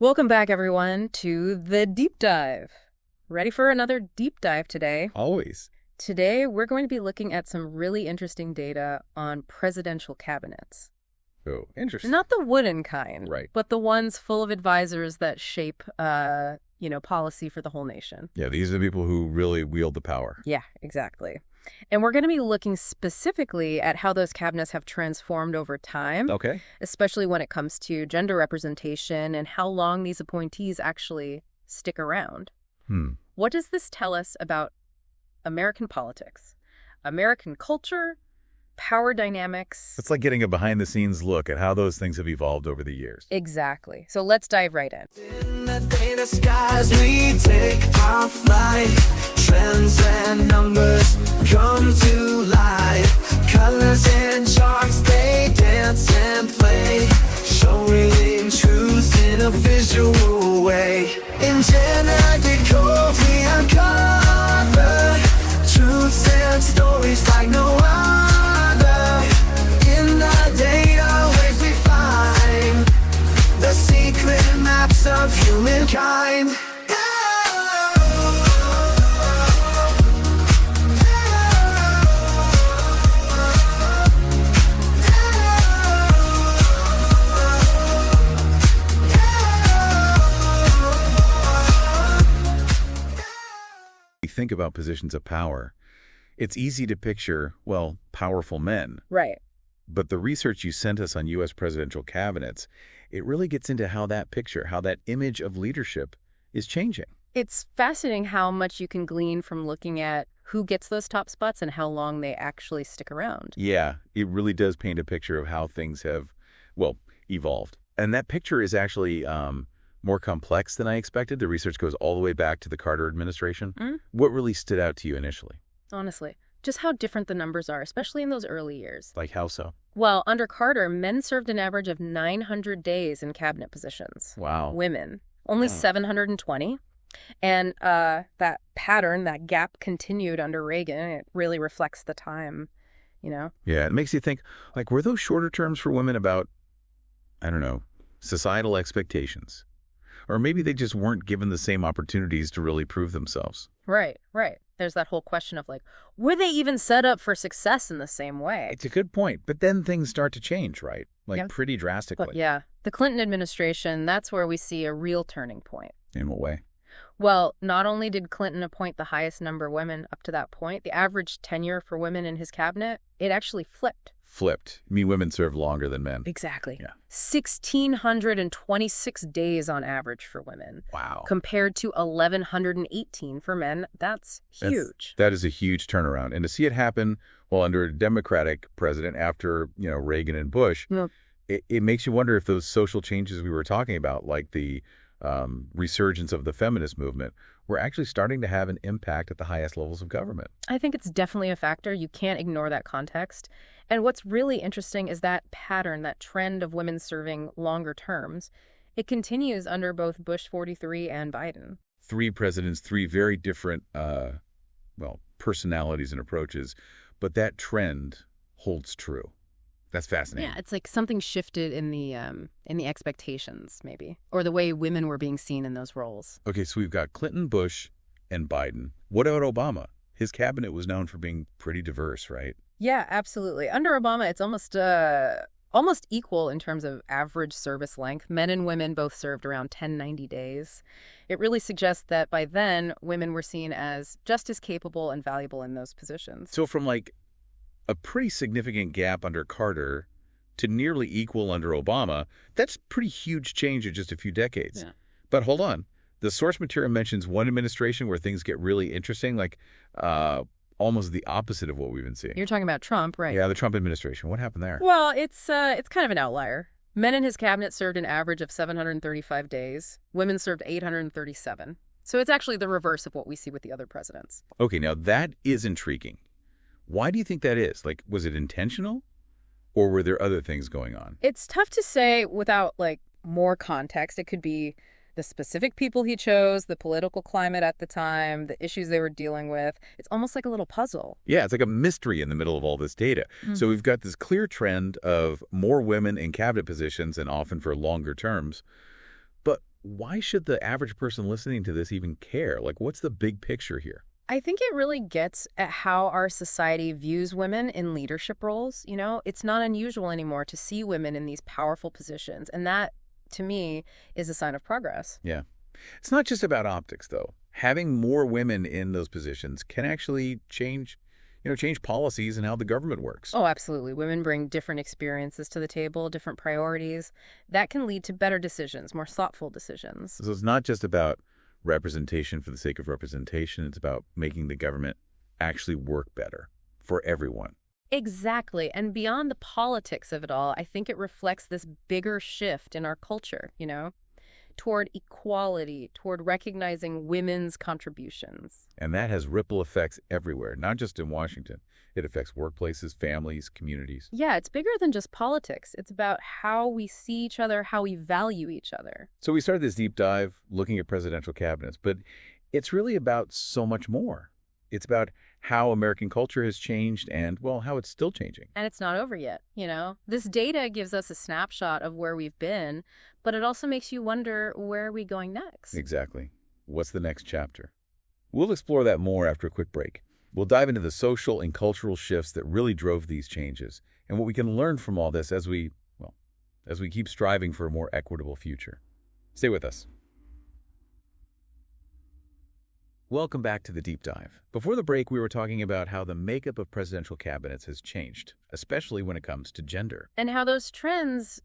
Welcome back, everyone, to the Deep Dive. Ready for another deep dive today? Always. Today, we're going to be looking at some really interesting data on presidential cabinets. Oh, interesting. Not the wooden kind, Right. but the ones full of advisors that shape, policy for the whole nation. Yeah, these are the people who really wield the power. Yeah, exactly. And we're going to be looking specifically at how those cabinets have transformed over time, Okay. especially when it comes to gender representation and how long these appointees actually stick around. What does this tell us about American politics, American culture, power dynamics? It's like getting a behind-the-scenes look at how those things have evolved over the years. Exactly. So let's dive right in. In the data skies, we take our flight. Trends and numbers come to life. Colors and charts, they dance and play. Showing truth in a visual way. In GenderDecoded, we uncover truths and stories like no other. In the data waves we find the secret maps of humankind. We think about positions of power. It's easy to picture, well, powerful men. Right. But the research you sent us on U.S. presidential cabinets, it really gets into how that picture, how that image of leadership is changing. It's fascinating how much you can glean from looking at who gets those top spots and how long they actually stick around. Yeah, it really does paint a picture of how things have, well, evolved. And that picture is actually more complex than I expected. The research goes all the way back to the Carter administration. What really stood out to you initially? Honestly, just how different the numbers are, especially in those early years. Like how so? Well, under Carter, men served an average of 900 days in cabinet positions. Wow. Women, only 720. And that pattern, that gap continued under Reagan. It really reflects the time, you know? Yeah, it makes you think, like, were those shorter terms for women about, I don't know, societal expectations? Or maybe they just weren't given the same opportunities to really prove themselves. Right, right. There's that whole question of, like, were they even set up for success in the same way? It's a good point. But then things start to change, right? Like, Yeah. pretty drastically. But yeah, the Clinton administration, that's where we see a real turning point. In what way? Well, not only did Clinton appoint the highest number of women up to that point, the average tenure for women in his cabinet, it actually flipped. Flipped. I mean, women serve longer than men. Exactly. Yeah. 1,626 days on average for women. Wow. Compared to 1,118 for men. That's huge. That is a huge turnaround. And to see it happen while under a Democratic president after, Reagan and Bush, Yep. it makes you wonder if those social changes we were talking about, like the resurgence of the feminist movement, were actually starting to have an impact at the highest levels of government. I think it's definitely a factor. You can't ignore that context. And what's really interesting is that pattern, that trend of women serving longer terms. It continues under both Bush 43 and Biden. 3 presidents, 3 very different, personalities and approaches, but that trend holds true. That's fascinating. Yeah, it's like something shifted in the expectations, maybe, or the way women were being seen in those roles. Okay, so we've got Clinton, Bush, and Biden. What about Obama? His cabinet was known for being pretty diverse, right? Yeah, absolutely. Under Obama, it's almost equal in terms of average service length. Men and women both served around 1090 days. It really suggests that by then, women were seen as just as capable and valuable in those positions. So from like a pretty significant gap under Carter to nearly equal under Obama, that's pretty huge change in just a few decades. Yeah. But hold on. The source material mentions one administration where things get really interesting, like almost the opposite of what we've been seeing. You're talking about Trump, right? Yeah, the Trump administration. What happened there? Well, it's kind of an outlier. Men in his cabinet served an average of 735 days. Women served 837. So it's actually the reverse of what we see with the other presidents. Okay, now that is intriguing. Why do you think that is? Like, was it intentional? Or were there other things going on? It's tough to say without, more context. It could be the specific people he chose, the political climate at the time, the issues they were dealing with. It's almost like a little puzzle. Yeah, it's like a mystery in the middle of all this data. So we've got this clear trend of more women in cabinet positions and often for longer terms. But why should the average person listening to this even care? Like, what's the big picture here? I think it really gets at how our society views women in leadership roles. You know, it's not unusual anymore to see women in these powerful positions. And that, to me, is a sign of progress. Yeah. It's not just about optics, though. Having more women in those positions can actually change policies and how the government works. Oh, absolutely. Women bring different experiences to the table, different priorities. That can lead to better decisions, more thoughtful decisions. So it's not just about representation for the sake of representation. It's about making the government actually work better for everyone. Exactly. And beyond the politics of it all, I think it reflects this bigger shift in our culture, toward equality, toward recognizing women's contributions. And that has ripple effects everywhere, not just in Washington. It affects workplaces, families, communities. Yeah, it's bigger than just politics. It's about how we see each other, how we value each other. So we started this deep dive looking at presidential cabinets, but it's really about so much more. It's about how American culture has changed and, well, how it's still changing. And it's not over yet, This data gives us a snapshot of where we've been, but it also makes you wonder, where are we going next? Exactly. What's the next chapter? We'll explore that more after a quick break. We'll dive into the social and cultural shifts that really drove these changes and what we can learn from all this as we keep striving for a more equitable future. Stay with us. Welcome back to the Deep Dive. Before the break, we were talking about how the makeup of presidential cabinets has changed, especially when it comes to gender. And how those trends,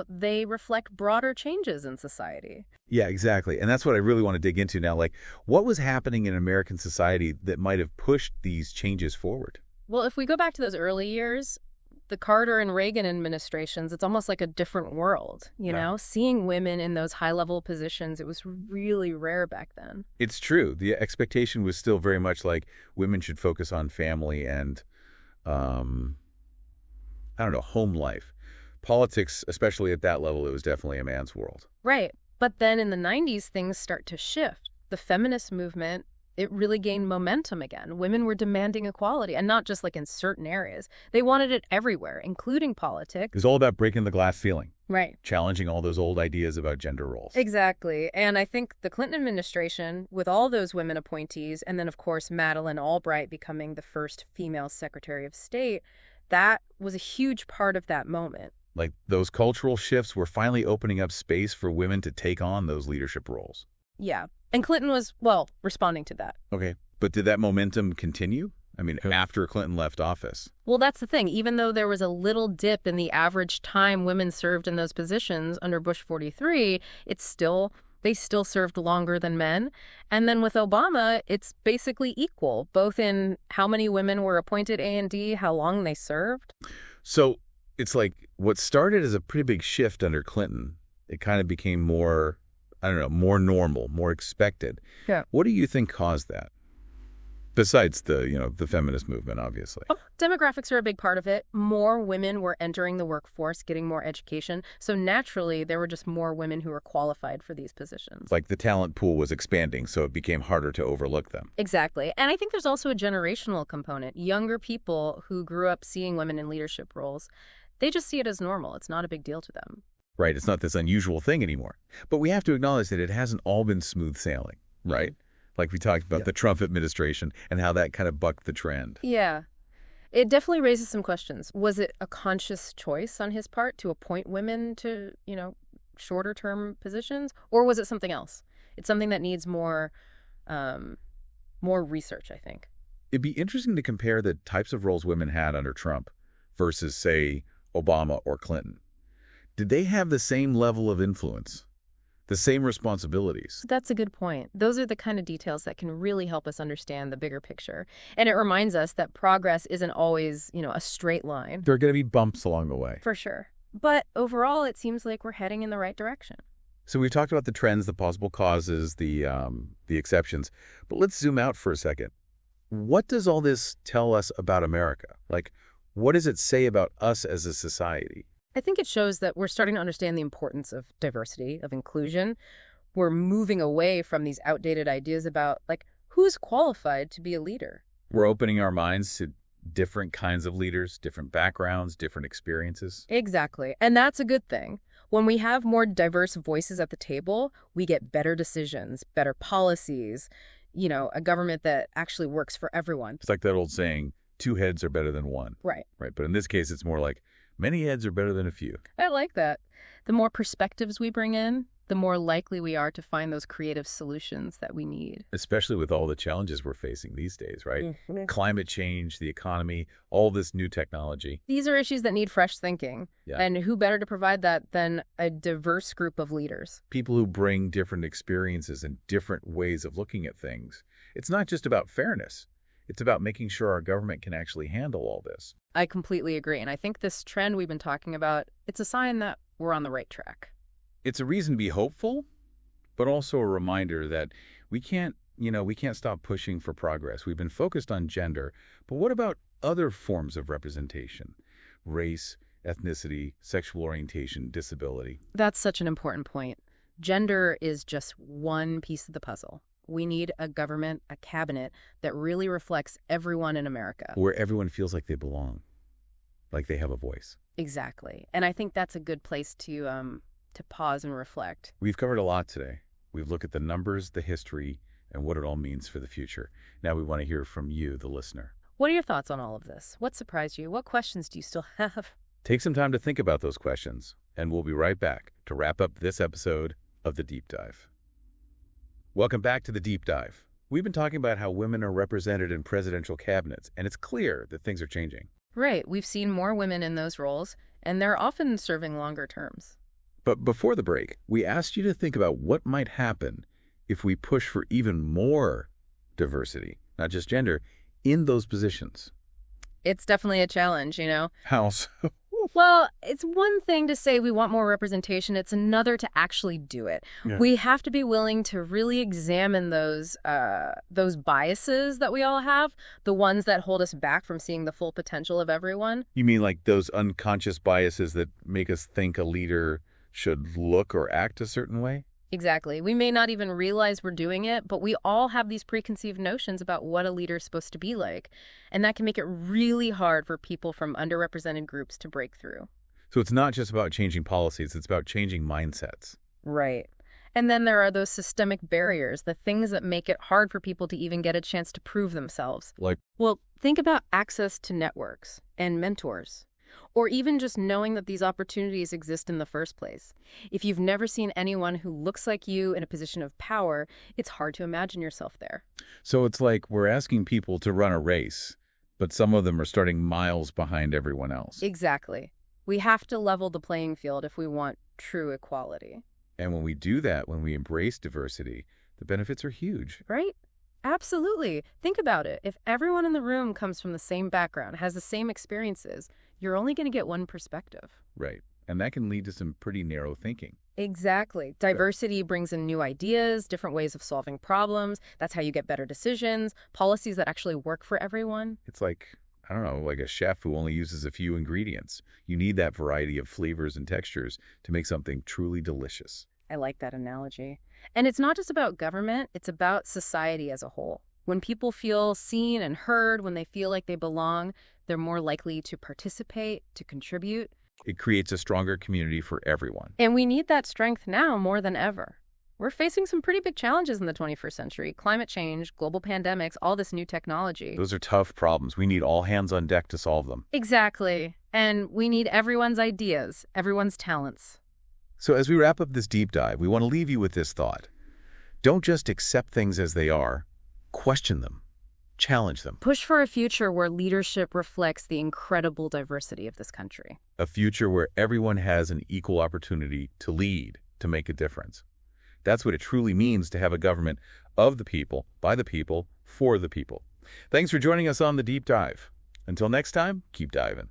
they reflect broader changes in society. Yeah, exactly. And that's what I really want to dig into now. Like, what was happening in American society that might have pushed these changes forward? Well, if we go back to those early years, the Carter and Reagan administrations, it's almost like a different world, Seeing women in those high-level positions, it was really rare back then. It's true. The expectation was still very much like women should focus on family and, home life. Politics, especially at that level, it was definitely a man's world. Right. But then in the 90s, things start to shift. The feminist movement, it really gained momentum again. Women were demanding equality, and not just like in certain areas. They wanted it everywhere, including politics. It was all about breaking the glass ceiling. Right. Challenging all those old ideas about gender roles. Exactly. And I think the Clinton administration, with all those women appointees, and then, of course, Madeleine Albright becoming the first female Secretary of State, that was a huge part of that moment. Like, those cultural shifts were finally opening up space for women to take on those leadership roles. Yeah. And Clinton was, responding to that. Okay. But did that momentum continue? I mean, after Clinton left office? Well, that's the thing. Even though there was a little dip in the average time women served in those positions under Bush 43, they still served longer than men. And then with Obama, it's basically equal, both in how many women were appointed A&D, how long they served. So it's like what started as a pretty big shift under Clinton, it kind of became more, more normal, more expected. Yeah. What do you think caused that? Besides the feminist movement, obviously. Oh, demographics are a big part of it. More women were entering the workforce, getting more education. So naturally, there were just more women who were qualified for these positions. Like the talent pool was expanding, so it became harder to overlook them. Exactly. And I think there's also a generational component. Younger people who grew up seeing women in leadership roles, they just see it as normal. It's not a big deal to them. Right. It's not this unusual thing anymore. But we have to acknowledge that it hasn't all been smooth sailing, right? Like we talked about the Trump administration and how that kind of bucked the trend. Yeah. It definitely raises some questions. Was it a conscious choice on his part to appoint women to, shorter term positions? Or was it something else? It's something that needs more research, I think. It'd be interesting to compare the types of roles women had under Trump versus, say, Obama or Clinton. Did they have the same level of influence? The same responsibilities? That's a good point. Those are the kind of details that can really help us understand the bigger picture. And it reminds us that progress isn't always, a straight line. There are going to be bumps along the way. For sure. But overall, it seems like we're heading in the right direction. So we've talked about the trends, the possible causes, the exceptions. But let's zoom out for a second. What does all this tell us about America? Like, what does it say about us as a society? I think it shows that we're starting to understand the importance of diversity, of inclusion. We're moving away from these outdated ideas about, who's qualified to be a leader. We're opening our minds to different kinds of leaders, different backgrounds, different experiences. Exactly. And that's a good thing. When we have more diverse voices at the table, we get better decisions, better policies, a government that actually works for everyone. It's like that old saying, two heads are better than one. Right. Right. But in this case, it's more like many heads are better than a few. I like that. The more perspectives we bring in, the more likely we are to find those creative solutions that we need. Especially with all the challenges we're facing these days, right? Climate change, the economy, all this new technology. These are issues that need fresh thinking. Yeah. And who better to provide that than a diverse group of leaders? People who bring different experiences and different ways of looking at things. It's not just about fairness. It's about making sure our government can actually handle all this. I completely agree. And I think this trend we've been talking about, it's a sign that we're on the right track. It's a reason to be hopeful, but also a reminder that we can't stop pushing for progress. We've been focused on gender, but what about other forms of representation? Race, ethnicity, sexual orientation, disability. That's such an important point. Gender is just one piece of the puzzle. We need a government, a cabinet that really reflects everyone in America. Where everyone feels like they belong, like they have a voice. Exactly. And I think that's a good place to pause and reflect. We've covered a lot today. We've looked at the numbers, the history, and what it all means for the future. Now we want to hear from you, the listener. What are your thoughts on all of this? What surprised you? What questions do you still have? Take some time to think about those questions, and we'll be right back to wrap up this episode of The Deep Dive. Welcome back to The Deep Dive. We've been talking about how women are represented in presidential cabinets, and it's clear that things are changing. Right. We've seen more women in those roles, and they're often serving longer terms. But before the break, we asked you to think about what might happen if we push for even more diversity, not just gender, in those positions. It's definitely a challenge, How so? Well, it's one thing to say we want more representation. It's another to actually do it. Yeah. We have to be willing to really examine those biases that we all have, the ones that hold us back from seeing the full potential of everyone. You mean like those unconscious biases that make us think a leader should look or act a certain way? Exactly. We may not even realize we're doing it, but we all have these preconceived notions about what a leader is supposed to be like. And that can make it really hard for people from underrepresented groups to break through. So it's not just about changing policies, it's about changing mindsets. Right. And then there are those systemic barriers, the things that make it hard for people to even get a chance to prove themselves. Like, Well, think about access to networks and mentors, or even just knowing that these opportunities exist in the first place. If you've never seen anyone who looks like you in a position of power, it's hard to imagine yourself there. so it's like we're asking people to run a race, but some of them are starting miles behind everyone else. Exactly. We have to level the playing field if we want true equality. And when we do that, when we embrace diversity, the benefits are huge. Right? Absolutely. Think about it. If everyone in the room comes from the same background, has the same experiences, you're only going to get one perspective. Right. And that can lead to some pretty narrow thinking. Exactly. Diversity brings in new ideas, different ways of solving problems. That's how you get better decisions, policies that actually work for everyone. It's like, I don't know, like a chef who only uses a few ingredients. You need that variety of flavors and textures to make something truly delicious. I like that analogy. And it's not just about government, it's about society as a whole. When people feel seen and heard, when they feel like they belong, they're more likely to participate, to contribute. It creates a stronger community for everyone. And we need that strength now more than ever. We're facing some pretty big challenges in the 21st century. Climate change, global pandemics, all this new technology. Those are tough problems. We need all hands on deck to solve them. Exactly. And we need everyone's ideas, everyone's talents. So as we wrap up this deep dive, we want to leave you with this thought. Don't just accept things as they are. Question them. Challenge them. Push for a future where leadership reflects the incredible diversity of this country. A future where everyone has an equal opportunity to lead, to make a difference. That's what it truly means to have a government of the people, by the people, for the people. Thanks for joining us on The Deep Dive. Until next time, keep diving.